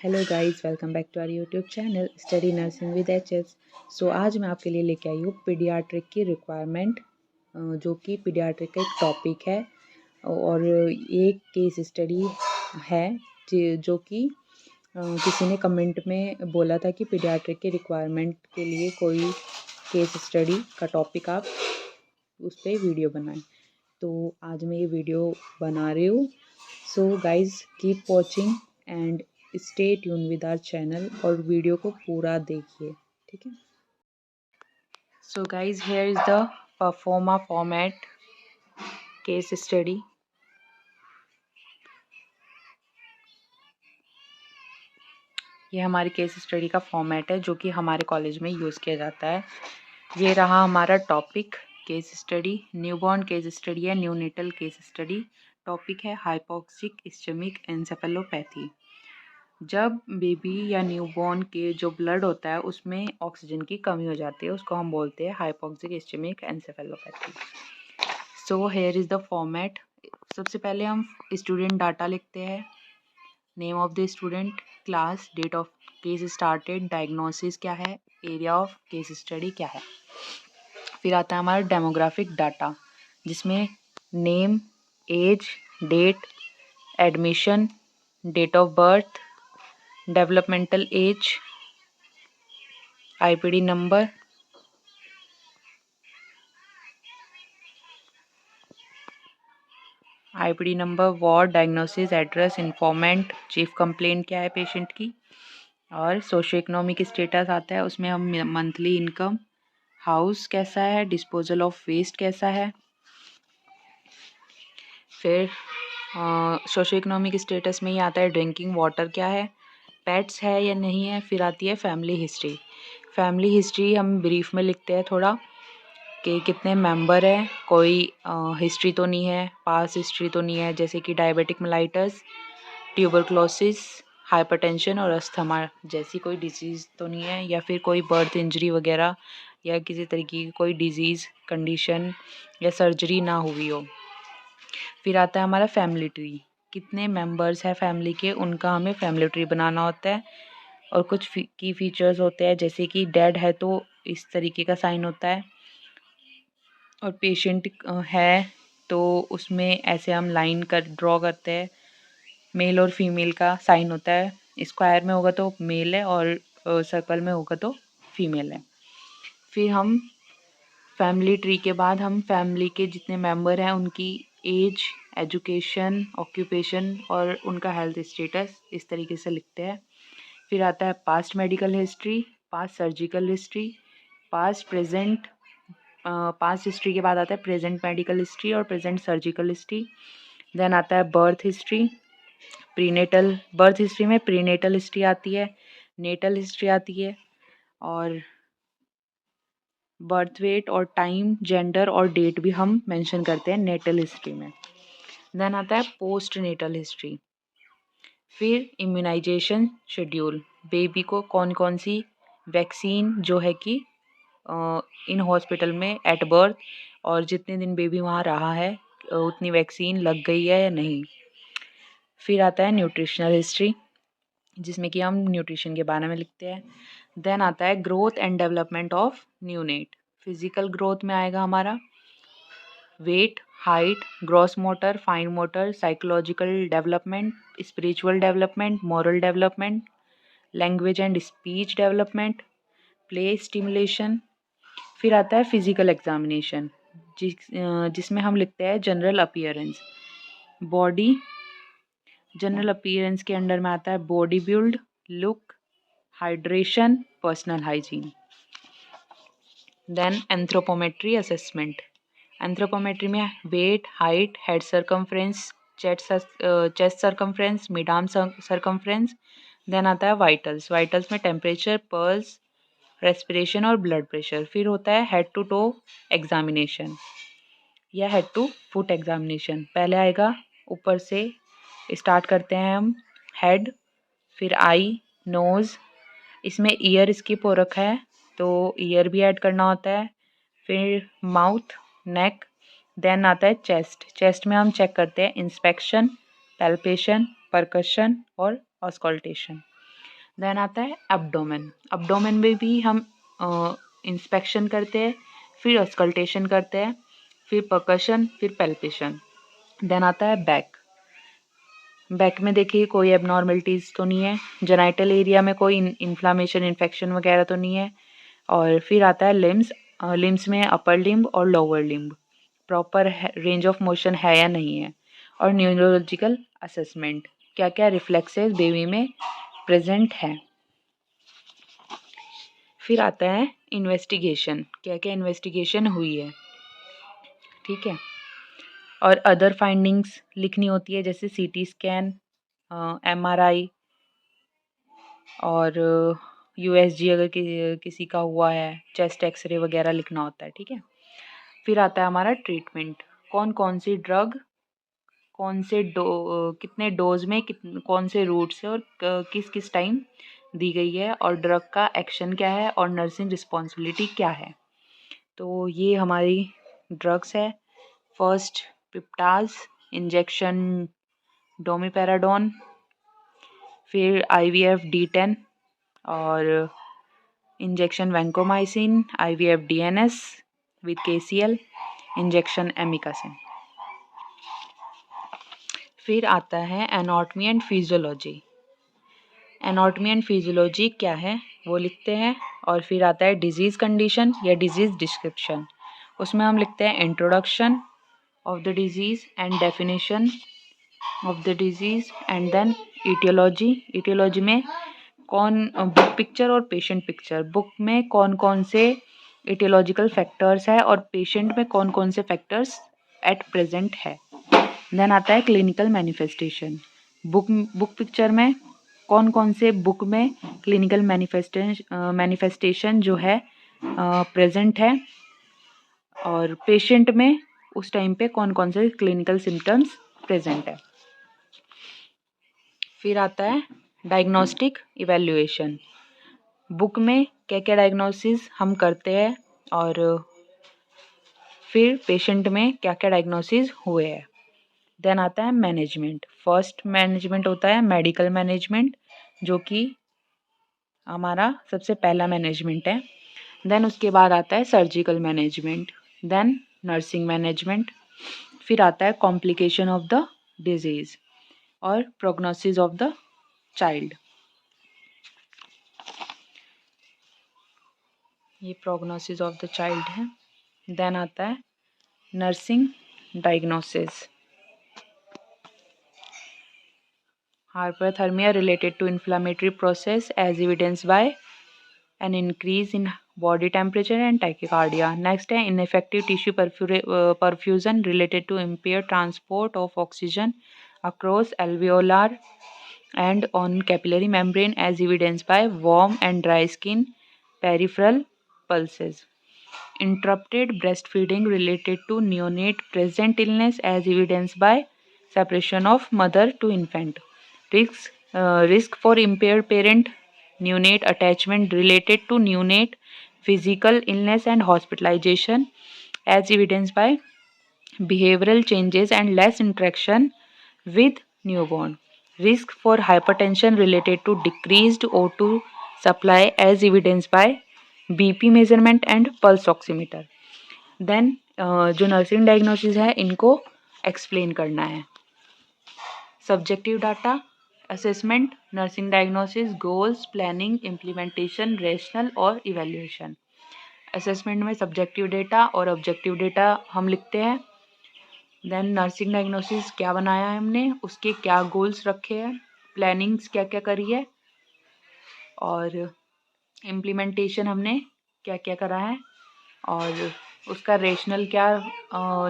Hello guys, welcome back to our YouTube channel study nursing with HS. So आज मैं आपके लिए लेके आई हूँ पीडियाट्रिक की रिक्वायरमेंट, जो कि पीडियाट्रिक का एक टॉपिक है और एक केस स्टडी है जो कि किसी ने कमेंट में बोला था कि पीडियाट्रिक के रिक्वायरमेंट के लिए कोई केस स्टडी का टॉपिक आप उस पर वीडियो बनाएं। तो आज मैं ये वीडियो बना रही हूँ। So guys keep watching and stay tune with our channel और वीडियो को पूरा देखिए, ठीक है। So guys here is the proforma format case study. ये हमारी केस स्टडी का फॉर्मेट है जो कि हमारे कॉलेज में यूज़ किया जाता है। ये रहा हमारा topic case study, newborn case study है, न्यूनेटल केस स्टडी। टॉपिक है हाइपोक्सिक इस्चेमिक एन्सेफेलोपैथी। जब बेबी या न्यूबॉर्न के जो ब्लड होता है उसमें ऑक्सीजन की कमी हो जाती है, उसको हम बोलते हैं hypoxic ischemic encephalopathy. So here is the format. सबसे पहले हम स्टूडेंट डाटा लिखते हैं, name of the student, class, date of case started, diagnosis क्या है, एरिया ऑफ केस स्टडी क्या है। फिर आता है हमारा डेमोग्राफिक डाटा जिसमें name, age, date, admission, date of birth, developmental age, IPD number, ward, diagnosis, address, informant, chief complaint क्या है पेशेंट की, और सोशो इकोनॉमिक स्टेटस आता है। उसमें हम मंथली इनकम, हाउस कैसा है, डिस्पोजल ऑफ वेस्ट कैसा है। फिर सोशो इकोनॉमिक स्टेटस में ही आता है ड्रिंकिंग वाटर क्या है, पेट्स है या नहीं है। फिर आती है फैमिली हिस्ट्री। फैमिली हिस्ट्री हम ब्रीफ में लिखते हैं थोड़ा कि कितने मेंबर हैं, कोई हिस्ट्री तो नहीं है, पास हिस्ट्री तो नहीं है जैसे कि डायबिटिक मेलाइटस, ट्यूबरक्लोसिस, हाइपरटेंशन और अस्थमा जैसी कोई डिजीज़ तो नहीं है, या फिर कोई बर्थ इंजरी वगैरह या किसी तरीके की कोई डिजीज़ कंडीशन या सर्जरी ना हुई हो। फिर आता है हमारा फैमिली ट्री, कितने मेंबर्स हैं फैमिली के, उनका हमें फैमिली ट्री बनाना होता है। और कुछ की फीचर्स होते हैं जैसे कि डेड है तो इस तरीके का साइन होता है, और पेशेंट है तो उसमें ऐसे हम लाइन ड्रॉ करते हैं, मेल और फीमेल का साइन होता है। स्क्वायर में होगा तो मेल है और सर्कल में होगा तो फीमेल है। फिर हम फैमिली ट्री के बाद हम फैमिली के जितने मेंबर हैं उनकी एज, एजुकेशन, ऑक्यूपेशन और उनका हेल्थ स्टेटस इस तरीके से लिखते हैं। फिर आता है past medical history, past surgical history, past present, past history के बाद आता है प्रेजेंट मेडिकल हिस्ट्री और प्रेजेंट सर्जिकल हिस्ट्री। देन आता है birth history, prenatal, birth history में प्रीनेटल हिस्ट्री आती है, नेटल हिस्ट्री आती है, और बर्थ वेट और टाइम, जेंडर और डेट भी हम मेंशन करते हैं नेटल हिस्ट्री में। देन आता है पोस्ट नेटल हिस्ट्री। फिर इम्यूनाइजेशन शेड्यूल, बेबी को कौन कौन सी वैक्सीन जो है कि इन हॉस्पिटल में एट बर्थ और जितने दिन बेबी वहाँ रहा है उतनी वैक्सीन लग गई है या नहीं। फिर आता है न्यूट्रिशनल हिस्ट्री जिसमें कि हम न्यूट्रिशन के बारे में लिखते हैं। देन आता है growth and development of neonate. Physical growth में आएगा हमारा weight, height, gross motor, fine motor, psychological development, spiritual development, moral development, language and speech development, play stimulation. फिर आता है फिजिकल एग्जामिनेशन जिसमें हम लिखते हैं general appearance. Body, general appearance के अंडर में आता है body build, look, hydration, personal hygiene. Then anthropometry assessment. Anthropometry में weight, height, head circumference, chest circumference, mid arm circumference. Then आता है वाइटल्स। वाइटल्स में टेम्परेचर, पल्स, रेस्पिरेशन और blood pressure. फिर होता है हेड टू टो एग्जामिनेशन या head to foot examination. पहले आएगा ऊपर से स्टार्ट करते हैं हम, हेड, फिर आई, नोज़, इसमें ईयर स्किप हो रखा है तो ईयर भी ऐड करना होता है। फिर माउथ, नेक, देन आता है चेस्ट। चेस्ट में हम चेक करते हैं इंस्पेक्शन, पैल्पेशन, परकशन और ऑस्कल्टेशन। देन आता है एब्डोमेन। एब्डोमेन में भी हम इंस्पेक्शन करते हैं, फिर ऑस्कल्टेशन करते हैं, फिर परकशन, फिर पैल्पेशन। देन आता है बैक। बैक में देखिए कोई एबनॉर्मलिटीज़ तो नहीं है, जेनाइटल एरिया में कोई इन्फ्लामेशन इन्फेक्शन वगैरह तो नहीं है। और फिर आता है लिम्स। लिम्स में अपर लिम्ब और lower limb, proper range of motion है या नहीं है। और न्यूरोलॉजिकल असेसमेंट, क्या क्या रिफ्लेक्सेस बेबी में प्रेजेंट है। फिर आता है इन्वेस्टिगेशन, क्या क्या इन्वेस्टिगेशन हुई है, ठीक है। और अदर फाइंडिंग्स लिखनी होती है, जैसे सीटी स्कैन, एमआरआई और यूएसजी अगर किसी का हुआ है, चेस्ट एक्सरे वगैरह लिखना होता है, ठीक है। फिर आता है हमारा ट्रीटमेंट, कौन कौन सी ड्रग कौन से कितने डोज में कौन से रूट से और किस किस टाइम दी गई है, और ड्रग का एक्शन क्या है और नर्सिंग रिस्पॉन्सिबिलिटी क्या है। तो ये हमारी ड्रग्स है। फर्स्ट पिप्टाज इंजेक्शन डोमिपेराडोन, फिर IVF D10 और injection vancomycin, IVF DNS with KCL, injection amikacin. फिर आता है anatomy and physiology. Anatomy and physiology क्या है वो लिखते हैं। और फिर आता है डिजीज़ कंडीशन या डिजीज़ डिस्क्रिप्शन, उसमें हम लिखते हैं introduction of the disease and definition of the disease and then aetiology. Aetiology में कौन बुक पिक्चर और पेशेंट पिक्चर, बुक में कौन कौन से ईटियोलॉजिकल फैक्टर्स है और पेशेंट में कौन कौन से फैक्टर्स एट प्रेजेंट है। देन आता है क्लिनिकल मैनिफेस्टेशन, बुक पिक्चर में कौन कौन से बुक में क्लिनिकल मैनिफेस्टेशन जो है प्रेजेंट है, और पेशेंट में उस टाइम पे कौन कौन से क्लिनिकल सिम्टम्स प्रेजेंट है। फिर आता है डायग्नोस्टिक इवैल्यूएशन, बुक में क्या क्या डायग्नोसिस हम करते हैं और फिर पेशेंट में क्या क्या डायग्नोसिस हुए हैं। देन आता है मैनेजमेंट। फर्स्ट मैनेजमेंट होता है मेडिकल मैनेजमेंट, जो कि हमारा सबसे पहला मैनेजमेंट है। देन उसके बाद आता है surgical management, then nursing management. फिर आता है कॉम्प्लिकेशन ऑफ द डिजीज़ और प्रोग्नोसिस ऑफ द चाइल्ड। ये प्रोग्नोसिस ऑफ द चाइल्ड है। देन आता है nursing diagnosis, hyperthermia related to inflammatory process as evidenced by an increase in body temperature and tachycardia. Next है ineffective tissue perfusion related to impaired transport of oxygen across alveolar and on capillary membrane as evidenced by warm and dry skin, peripheral pulses. Interrupted breastfeeding related to neonate present illness as evidenced by separation of mother to infant. Risk for impaired parent neonate attachment related to neonate physical illness and hospitalization as evidenced by behavioral changes and less interaction with newborn. Risk for hypertension related to decreased O2 supply as evidenced by BP measurement and pulse oximeter. Then जो nursing diagnosis है इनको explain करना है। Subjective data assessment, nursing diagnosis, goals, planning, implementation, rationale और evaluation. Assessment में subjective data और objective data हम लिखते हैं। देन नर्सिंग डायग्नोसिस क्या बनाया है हमने, उसके क्या गोल्स रखे हैं, प्लानिंग्स क्या क्या करी है, और इम्प्लीमेंटेशन हमने क्या क्या करा है, और उसका रेशनल क्या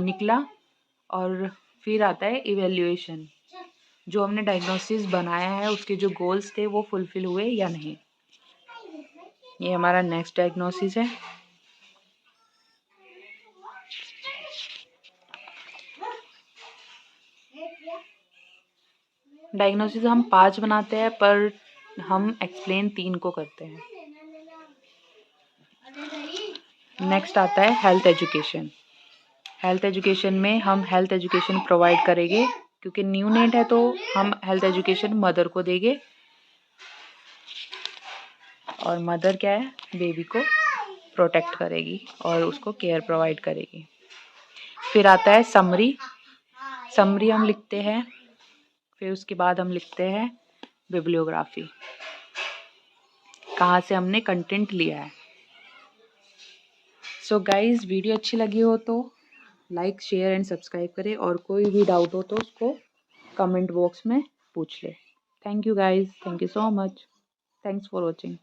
निकला, और फिर आता है इवैल्यूएशन, जो हमने डायग्नोसिस बनाया है उसके जो गोल्स थे वो फुलफिल हुए या नहीं। ये हमारा नेक्स्ट डायग्नोसिस है। डायग्नोसिस हम 5 बनाते हैं पर हम एक्सप्लेन 3 को करते हैं। नेक्स्ट आता है हेल्थ एजुकेशन। हेल्थ एजुकेशन में हम हेल्थ एजुकेशन प्रोवाइड करेंगे, क्योंकि न्यू नेट है तो हम हेल्थ एजुकेशन मदर को देंगे। और मदर क्या है, बेबी को प्रोटेक्ट करेगी और उसको केयर प्रोवाइड करेगी। फिर आता है समरी। समरी हम लिखते हैं, फिर उसके बाद हम लिखते हैं बिब्लियोग्राफी, कहाँ से हमने कंटेंट लिया है। सो गाइज, वीडियो अच्छी लगी हो तो लाइक शेयर एंड सब्सक्राइब करें, और कोई भी डाउट हो तो उसको कमेंट बॉक्स में पूछ ले। Thank you guys, thank you so much, thanks for watching.